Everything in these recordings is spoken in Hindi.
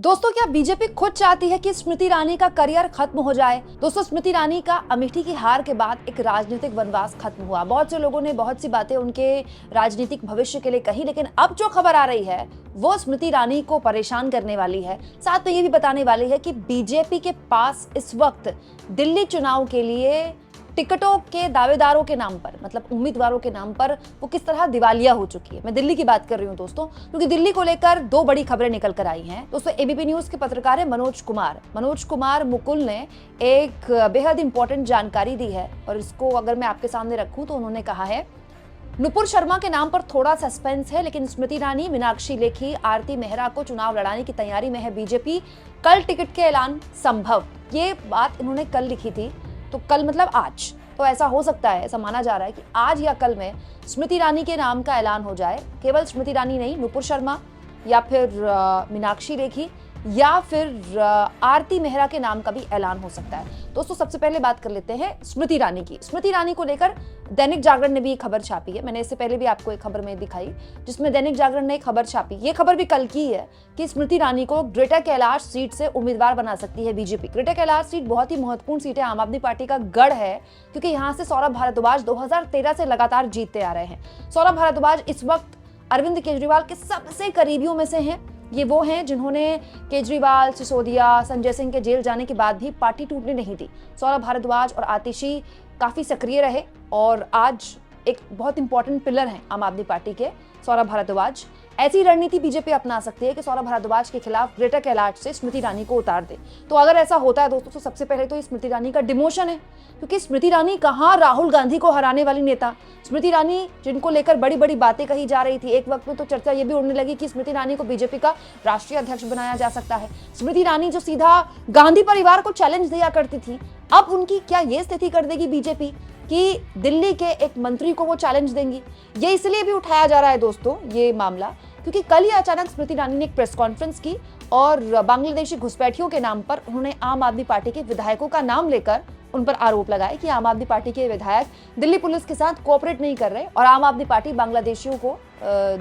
दोस्तों, क्या बीजेपी खुद चाहती है कि स्मृति ईरानी का करियर खत्म हो जाए? दोस्तों, स्मृति ईरानी का अमेठी की हार के बाद एक राजनीतिक वनवास खत्म हुआ। बहुत से लोगों ने बहुत सी बातें उनके राजनीतिक भविष्य के लिए कही, लेकिन अब जो खबर आ रही है वो स्मृति ईरानी को परेशान करने वाली है। साथ में ये भी बताने वाली है कि बीजेपी के पास इस वक्त दिल्ली चुनाव के लिए टिकटों के दावेदारों के नाम पर, मतलब उम्मीदवारों के नाम पर, वो किस तरह दिवालिया हो चुकी है। मैं दिल्ली की बात कर रही हूँ दोस्तों, क्योंकि दिल्ली को लेकर दो बड़ी खबरें निकल कर आई हैं। दोस्तों, एबीपी न्यूज के पत्रकार है मनोज कुमार मुकुल ने एक बेहद इंपॉर्टेंट जानकारी दी है, और इसको अगर मैं आपके सामने रखूं तो उन्होंने कहा है, नुपुर शर्मा के नाम पर थोड़ा सस्पेंस है, लेकिन स्मृति ईरानी, मीनाक्षी लेखी, आरती मेहरा को चुनाव लड़ाने की तैयारी में है बीजेपी। कल टिकट के ऐलान संभव। ये बात इन्होंने कल लिखी थी, तो कल मतलब आज। तो ऐसा हो सकता है, ऐसा माना जा रहा है कि आज या कल में स्मृति ईरानी के नाम का ऐलान हो जाए। केवल स्मृति ईरानी नहीं, नुपुर शर्मा या फिर मीनाक्षी लेखी या फिर आरती मेहरा के नाम का भी ऐलान हो सकता है। दोस्तों, सबसे पहले बात कर लेते हैं स्मृति ईरानी की। स्मृति ईरानी को लेकर दैनिक जागरण ने भी एक खबर छापी है। मैंने इससे पहले भी आपको एक खबर में दिखाई, जिसमें दैनिक जागरण ने एक खबर छापी। ये खबर भी कल की है कि स्मृति ईरानी को ग्रेटर कैलाश सीट से उम्मीदवार बना सकती है बीजेपी। ग्रेटर कैलाश सीट बहुत ही महत्वपूर्ण सीट है, आम आदमी पार्टी का गढ़ है, क्योंकि यहाँ से सौरभ भारद्वाज 2013 से लगातार जीतते आ रहे हैं। सौरभ भारद्वाज इस वक्त अरविंद केजरीवाल के सबसे करीबियों में से हैं। ये वो हैं जिन्होंने केजरीवाल, सिसोदिया, संजय सिंह के जेल जाने के बाद भी पार्टी टूटने नहीं दी। सौरभ भारद्वाज और आतिशी काफी सक्रिय रहे, और आज एक बहुत इंपॉर्टेंट पिलर हैं आम आदमी पार्टी के सौरभ भारद्वाज। ऐसी रणनीति बीजेपी अपना सकती है कि सौरभ भारद्वाज के खिलाफ ग्रेटर कैलाश से स्मृति ईरानी को उतार दे। तो अगर ऐसा होता है दोस्तों, तो सबसे पहले तो स्मृति ईरानी का डिमोशन है, क्योंकि स्मृति ईरानी कहाँ राहुल गांधी को हराने वाली नेता। स्मृति ईरानी जिनको लेकर बड़ी बड़ी बातें कही जा रही थी, एक वक्त में तो चर्चा ये भी उड़ने लगी कि स्मृति ईरानी को बीजेपी का राष्ट्रीय अध्यक्ष बनाया जा सकता है। स्मृति ईरानी जो सीधा गांधी परिवार को चैलेंज दिया करती थी, अब उनकी क्या ये स्थिति कर देगी बीजेपी कि दिल्ली के एक मंत्री को वो चैलेंज देंगी। ये इसलिए भी उठाया जा रहा है दोस्तों ये मामला, क्योंकि कल ही अचानक स्मृति ईरानी ने एक प्रेस कॉन्फ्रेंस की और बांग्लादेशी घुसपैठियों के नाम पर उन्होंने आम आदमी पार्टी के विधायकों का नाम लेकर उन पर आरोप लगाए कि आम आदमी पार्टी के विधायक दिल्ली पुलिस के साथ कोऑपरेट नहीं कर रहे, और आम आदमी पार्टी बांग्लादेशियों को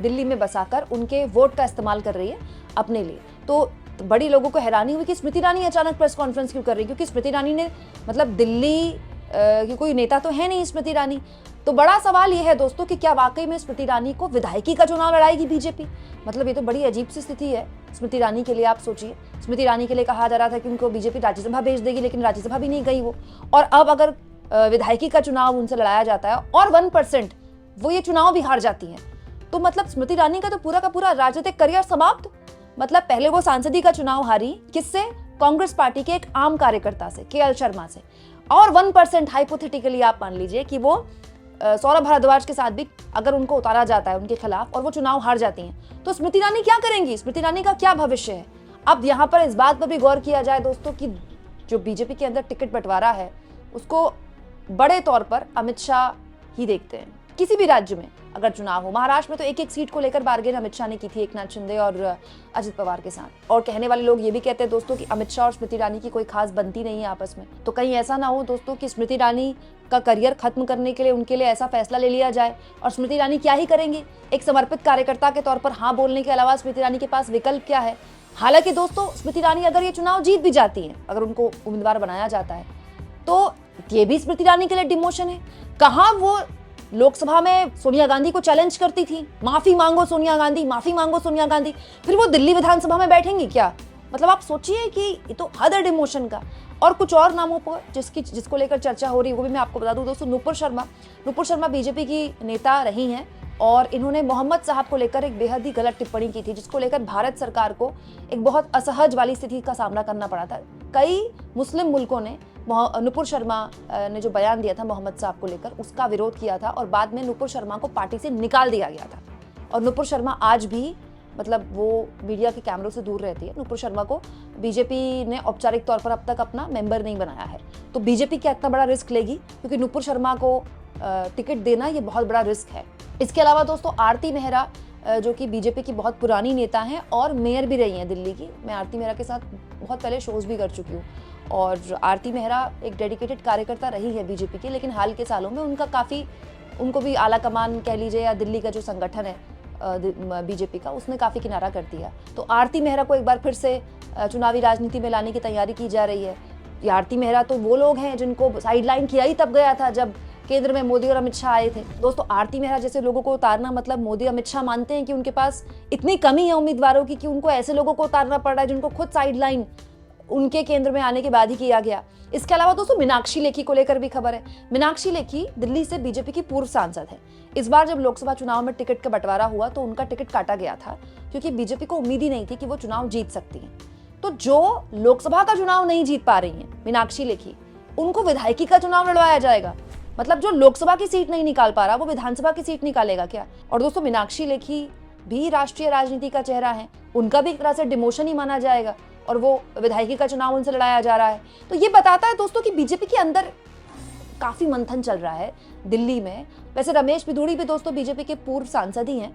दिल्ली में बसाकर उनके वोट का इस्तेमाल कर रही है अपने लिए। तो बड़ी लोगों को हैरानी हुई कि स्मृति ईरानी अचानक प्रेस कॉन्फ्रेंस क्यों कर रही है, क्योंकि स्मृति ईरानी ने, मतलब दिल्ली कि कोई नेता तो है नहीं स्मृति ईरानी। तो बड़ा सवाल यह है दोस्तों कि क्या वाकई में स्मृति ईरानी को विधायकी का चुनाव लड़ाएगी बीजेपी? मतलब ये तो बड़ी अजीब सी स्थिति है स्मृति ईरानी के लिए। आप सोचिए, स्मृति ईरानी के लिए कहा जा रहा था कि उनको बीजेपी राज्यसभा भेज देगी, लेकिन राज्यसभा भी नहीं गई वो। और अब अगर विधायकी का चुनाव उनसे लड़ाया जाता है और 1% वो ये चुनाव भी हार जाती है, तो मतलब स्मृति ईरानी का तो पूरा का पूरा राजनीतिक करियर समाप्त। मतलब पहले वो सांसदी का चुनाव हारी, किससे? कांग्रेस पार्टी के एक आम कार्यकर्ता से, केएल शर्मा से। और 1% हाइपोथेटिकली आप मान लीजिए कि वो सौरभ भारद्वाज के साथ भी अगर उनको उतारा जाता है उनके खिलाफ और वो चुनाव हार जाती हैं, तो स्मृति ईरानी क्या करेंगी? स्मृति ईरानी का क्या भविष्य है? अब यहाँ पर इस बात पर भी गौर किया जाए दोस्तों कि जो बीजेपी के अंदर टिकट बंटवारा है उसको बड़े तौर पर अमित शाह ही देखते हैं। किसी भी राज्य में अगर चुनाव हो, महाराष्ट्र में तो एक एक सीट को लेकर बार्गेन अमित शाह ने की थी एकनाथ शिंदे और अजित पवार के साथ। और कहने वाले लोग ये भी कहते हैं दोस्तों कि अमित शाह और स्मृति ईरानी की कोई खास बनती नहीं है आपस में। तो कहीं ऐसा ना हो दोस्तों कि स्मृति ईरानी का करियर खत्म करने के लिए उनके लिए ऐसा फैसला ले लिया जाए, और स्मृति ईरानी क्या ही करेंगी? एक समर्पित कार्यकर्ता के तौर पर हाँ बोलने के अलावा स्मृति ईरानी के पास विकल्प क्या है? हालांकि दोस्तों, स्मृति ईरानी अगर ये चुनाव जीत भी जाती है, अगर उनको उम्मीदवार बनाया जाता है, तो ये भी स्मृति ईरानी के लिए डिमोशन है। कहाँ वो लोकसभा में सोनिया गांधी को चैलेंज करती थी, माफी मांगो सोनिया गांधी, माफी मांगो सोनिया गांधी, फिर वो दिल्ली विधानसभा में बैठेंगी क्या? मतलब आप सोचिए कि ये तो हद है डिमोशन का। और कुछ और नामों पर जिसको लेकर चर्चा हो रही है वो भी मैं आपको बता दूं दोस्तों। नुपुर शर्मा बीजेपी की नेता रही हैं, और इन्होंने मोहम्मद साहब को लेकर एक बेहद ही गलत टिप्पणी की थी, जिसको लेकर भारत सरकार को एक बहुत असहज वाली स्थिति का सामना करना पड़ा था। कई मुस्लिम मुल्कों ने नुपुर शर्मा ने जो बयान दिया था मोहम्मद साहब को लेकर, उसका विरोध किया था, और बाद में नुपुर शर्मा को पार्टी से निकाल दिया गया था। और नुपुर शर्मा आज भी, मतलब वो मीडिया के कैमरों से दूर रहती है। नुपुर शर्मा को बीजेपी ने औपचारिक तौर पर अब तक अपना मेंबर नहीं बनाया है। तो बीजेपी क्या इतना बड़ा रिस्क लेगी? क्योंकि नुपुर शर्मा को टिकट देना ये बहुत बड़ा रिस्क है। इसके अलावा दोस्तों, आरती मेहरा जो कि बीजेपी की बहुत पुरानी नेता हैं और मेयर भी रही हैं दिल्ली की। मैं आरती मेहरा के साथ बहुत पहले शोज भी कर चुकी हूँ, और आरती मेहरा एक डेडिकेटेड कार्यकर्ता रही है बीजेपी की, लेकिन हाल के सालों में उनको भी आला कमान कह लीजिए या दिल्ली का जो संगठन है बीजेपी का, उसने काफ़ी किनारा कर दिया। तो आरती मेहरा को एक बार फिर से चुनावी राजनीति में लाने की तैयारी की जा रही है। ये आरती मेहरा तो वो लोग हैं जिनको साइडलाइन किया ही तब गया था जब केंद्र में मोदी और अमित शाह आए थे। दोस्तों, आरती मेहरा जैसे लोगों को उतारना मतलब मोदी अमित शाह मानते हैं कि उनके पास इतनी कमी है उम्मीदवारों की कि उनको ऐसे लोगों को उतारना पड़ रहा है जिनको खुद साइडलाइन उनके केंद्र में आने के बाद ही किया गया। इसके अलावा दोस्तों, मीनाक्षी लेखी को लेकर भी खबर है। मीनाक्षी लेखी दिल्ली से बीजेपी की पूर्व सांसद है। इस बार जब लोकसभा चुनाव में टिकट का बंटवारा हुआ तो उनका टिकट काटा गया था क्योंकि बीजेपी को उम्मीद ही नहीं थी कि वो चुनाव जीत सकती हैं। तो जो लोकसभा का चुनाव नहीं जीत पा रही हैं मीनाक्षी लेखी, उनको विधायकी का चुनाव लड़वाया जाएगा। मतलब जो लोकसभा की सीट नहीं निकाल पा रहा वो विधानसभा की सीट निकालेगा क्या? और दोस्तों, मीनाक्षी लेखी भी राष्ट्रीय राजनीति का चेहरा है, उनका भी एक तरह से डिमोशन ही माना जाएगा और वो विधायकी का चुनाव उनसे लड़ाया जा रहा है। तो ये बताता है दोस्तों कि बीजेपी के अंदर काफी मंथन चल रहा है दिल्ली में। वैसे रमेश बिधूड़ी भी दोस्तों बीजेपी के पूर्व सांसद ही हैं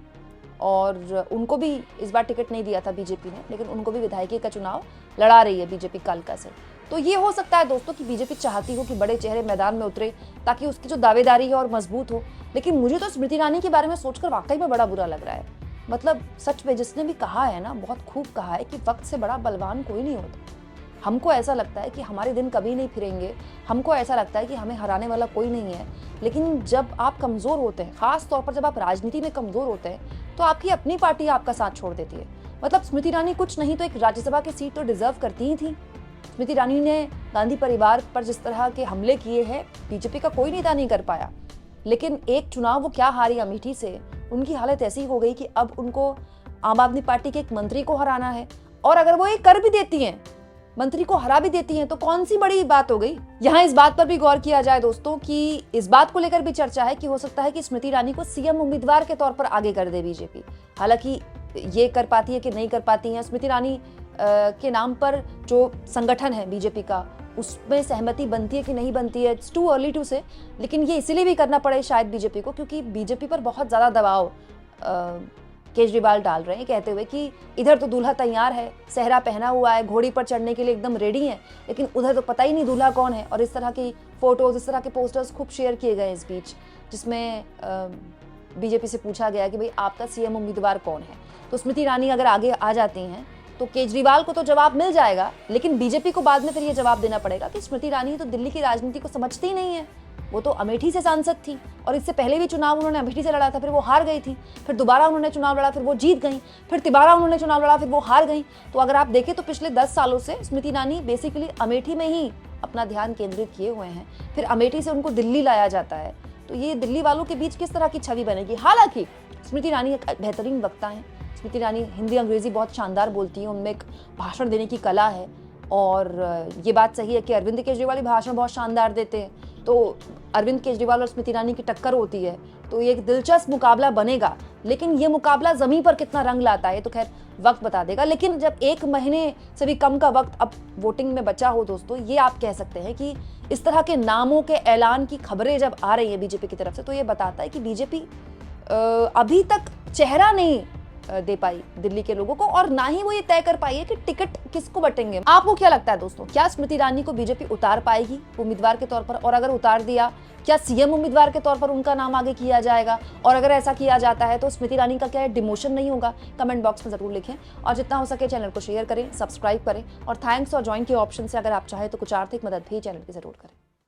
और उनको भी इस बार टिकट नहीं दिया था बीजेपी ने, लेकिन उनको भी विधायकी का चुनाव लड़ा रही है बीजेपी कालका से। तो ये हो सकता है दोस्तों कि बीजेपी चाहती हो कि बड़े चेहरे मैदान में उतरे ताकि उसकी जो दावेदारी है और मजबूत हो। लेकिन मुझे तो स्मृति ईरानी के बारे में सोचकर वाकई में बड़ा बुरा लग रहा है। मतलब सच में जिसने भी कहा है ना, बहुत खूब कहा है कि वक्त से बड़ा बलवान कोई नहीं होता। हमको ऐसा लगता है कि हमारे दिन कभी नहीं फिरेंगे, हमको ऐसा लगता है कि हमें हराने वाला कोई नहीं है। लेकिन जब आप कमज़ोर होते हैं, ख़ास तौर पर जब आप राजनीति में कमज़ोर होते हैं, तो आपकी अपनी पार्टी आपका साथ छोड़ देती है। मतलब स्मृति ईरानी कुछ नहीं तो एक राज्यसभा की सीट तो डिजर्व करती ही थी। स्मृति ईरानी ने गांधी परिवार पर जिस तरह के हमले किए हैं, बीजेपी का कोई नेता नहीं कर पाया। लेकिन एक चुनाव वो क्या हारी अमेठी से, उनकी हालत ऐसी हो गई कि अब उनको आम आदमी पार्टी के एक मंत्री को हराना है। और अगर वो ये कर भी देती हैं, मंत्री को हरा भी देती हैं, तो कौन सी बड़ी बात हो गई। यहाँ इस बात पर भी गौर किया जाए दोस्तों कि इस बात को लेकर भी चर्चा है कि हो सकता है कि स्मृति ईरानी को सीएम उम्मीदवार के तौर पर आगे कर दे बीजेपी। हालांकि ये कर पाती है कि नहीं कर पाती है, स्मृति ईरानी के नाम पर जो संगठन है बीजेपी का, उसमें सहमति बनती है कि नहीं बनती है, इट्स टू अर्ली टू से। लेकिन ये इसीलिए भी करना पड़े शायद बीजेपी को क्योंकि बीजेपी पर बहुत ज़्यादा दबाव केजरीवाल डाल रहे हैं, कहते हुए कि इधर तो दूल्हा तैयार है, सेहरा पहना हुआ है, घोड़ी पर चढ़ने के लिए एकदम रेडी है, लेकिन उधर तो पता ही नहीं दूल्हा कौन है। और इस तरह की फोटोज, इस तरह के पोस्टर्स खूब शेयर किए गए इस बीच, जिसमें बीजेपी से पूछा गया कि भाई आपका सीएम उम्मीदवार कौन है। तो स्मृति ईरानी अगर आगे आ जाती हैं तो केजरीवाल को तो जवाब मिल जाएगा, लेकिन बीजेपी को बाद में फिर ये जवाब देना पड़ेगा कि स्मृति ईरानी तो दिल्ली की राजनीति को समझती ही नहीं है। वो तो अमेठी से सांसद थी और इससे पहले भी चुनाव उन्होंने अमेठी से लड़ा था, फिर वो हार गई थी। फिर दोबारा उन्होंने चुनाव लड़ा, फिर वो जीत गई। फिर तिबारा उन्होंने चुनाव लड़ा, फिर वो हार गई। तो अगर आप देखें तो पिछले 10 सालों से स्मृति ईरानी बेसिकली अमेठी में ही अपना ध्यान केंद्रित किए हुए हैं। फिर अमेठी से उनको दिल्ली लाया जाता है। तो ये दिल्ली वालों के बीच किस तरह की छवि बनेगी। हालांकि स्मृति ईरानी एक बेहतरीन वक्ता है। स्मृति ईरानी हिंदी अंग्रेजी बहुत शानदार बोलती है, उनमें एक भाषण देने की कला है। और ये बात सही है कि अरविंद केजरीवाल भी भाषण बहुत शानदार देते हैं। तो अरविंद केजरीवाल और स्मृति ईरानी की टक्कर होती है तो ये एक दिलचस्प मुकाबला बनेगा। लेकिन ये मुकाबला जमीन पर कितना रंग लाता है तो खैर वक्त बता देगा। लेकिन जब 1 महीने से भी कम का वक्त अब वोटिंग में बचा हो दोस्तों, ये आप कह सकते हैं कि इस तरह के नामों के ऐलान की खबरें जब आ रही है बीजेपी की तरफ से, तो ये बताता है कि बीजेपी अभी तक चेहरा नहीं दे पाई दिल्ली के लोगों को और ना ही वो ये तय कर पाई है कि टिकट किसको बटेंगे। आपको क्या लगता है दोस्तों, क्या स्मृति ईरानी को बीजेपी उतार पाएगी उम्मीदवार के तौर पर? और अगर उतार दिया, क्या सीएम उम्मीदवार के तौर पर उनका नाम आगे किया जाएगा? और अगर ऐसा किया जाता है तो स्मृति ईरानी का क्या डिमोशन नहीं होगा? कमेंट बॉक्स में जरूर लिखें और जितना हो सके चैनल को शेयर करें, सब्सक्राइब करें और थैंक्स और ज्वाइन के ऑप्शन से अगर आप चाहें तो कुछ आर्थिक मदद भी चैनल की जरूर करें।